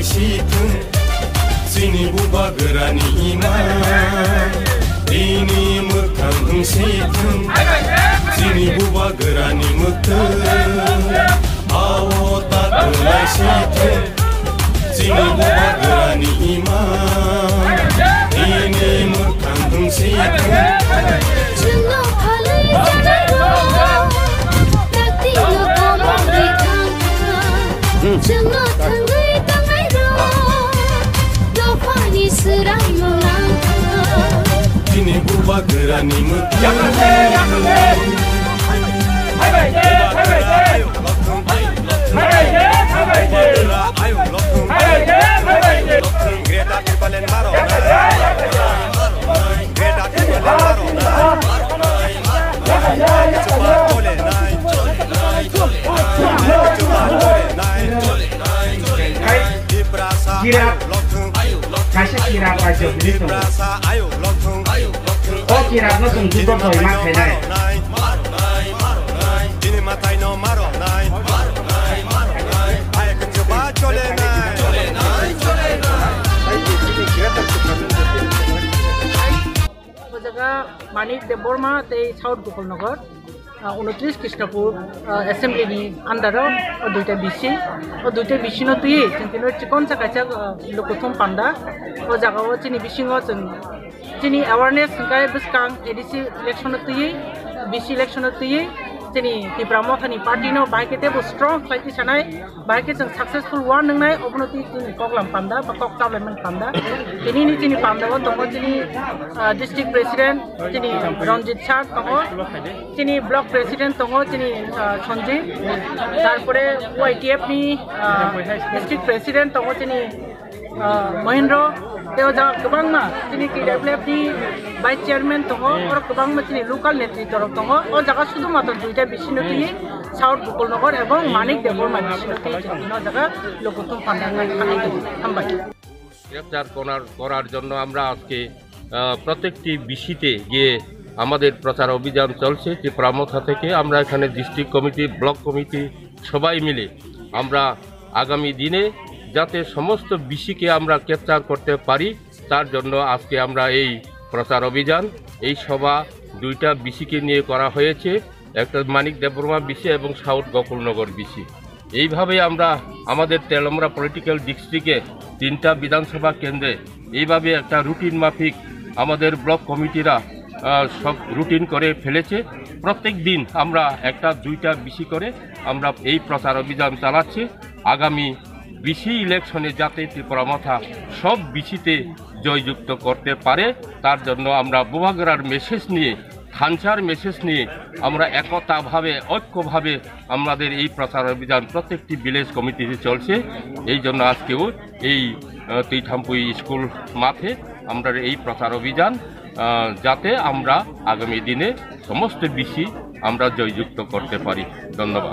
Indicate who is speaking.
Speaker 1: सिथुं जोंनि बुबा गोरानि इमान दिनि मोखां सिथुं जोंनि बुबा गोरानि मोखां आवता दोलाय सिथुं जोंनि बुबा गोरानि इमान दिनि मोखां सिथुं Ini buba gerani mekang
Speaker 2: kasih kirap aja begitu. Oh kirapnya sungguh toy mak kayaknya.
Speaker 3: Jaga Manik Deborma te South Gopalnagar 29 Krishnapur Assembly ni Andaro duita BC duita BC no tui chintino chikon sa kacha lokuthum panda o jaga o chini BC ngo chini awareness kai biskang ADC election no tui BC election no tui chini Tipra Motha ni party no baike te bo strong fight sanai baike jang successful one nangnai obnoti chini koklam panda ba kok parliament panda chini ni chini panda o tongo chini district president chini Ranjit Shah tongo chini block president tongo chini Sanjay tarpore YTF ni district president tongo chini Mahendra teo ja kubang ma chini KWF ni vice chairman tongo or kubang ma chini local netri torok tongo o jaga sudu matra duita bishinoti South Gopalnagar ebong Manik Deborma bishinoti no jaga lokuthum pandangai hambai
Speaker 4: গ্রেফতার করার জন্য আমরা আজকে প্রত্যেকটি বিসিতে গিয়ে আমাদের প্রচার অভিযান চলছে ত্রিপুরা মথা থেকে আমরা এখানে ডিস্ট্রিক্ট কমিটি ব্লক কমিটি সবাই মিলে আমরা আগামী দিনে যাতে সমস্ত বিসিকে আমরা ক্যাপচার করতে পারি তার জন্য আজকে আমরা এই প্রচার অভিযান এই সভা দুইটা বিসিকে নিয়ে করা হয়েছে একটা মানিক দেববর্মা বিসি এবং সাউথ গোকুলনগর বিসি এইভাবে আমরা আমাদের তেলামুরা পলিটিক্যাল ডিস্ট্রিক্টে 3টা বিধানসভা কেন্দ্রে এইভাবে একটা রুটিন মাফিক আমাদের ব্লক কমিটিরা সব রুটিন করে ফেলেছে প্রত্যেক দিন আমরা একটা দুইটা বিসি করে আমরা এই প্রচার অভিযান চালাচ্ছি আগামী বিসি ইলেকশনে যাতে ত্রিপুরা মথা সব বিসিতে জয়যুক্ত করতে পারে তার জন্য আমরা বুবাগড়ার মেসেজ নিয়ে খানচার মেসেজ নিয়ে আমরা একতাভাবে ঐক্যভাবে আমাদের এই প্রচার অভিযান প্রত্যেকটি ভিলেজ কমিটিতে চলছে এই জন্য আজকেও এই তুইথামপুই স্কুল মাঠে আমরা এই প্রচার অভিযান যাতে আমরা আগামী দিনে সমস্ত বিসি আমরা জয়যুক্ত করতে পারি ধন্যবাদ।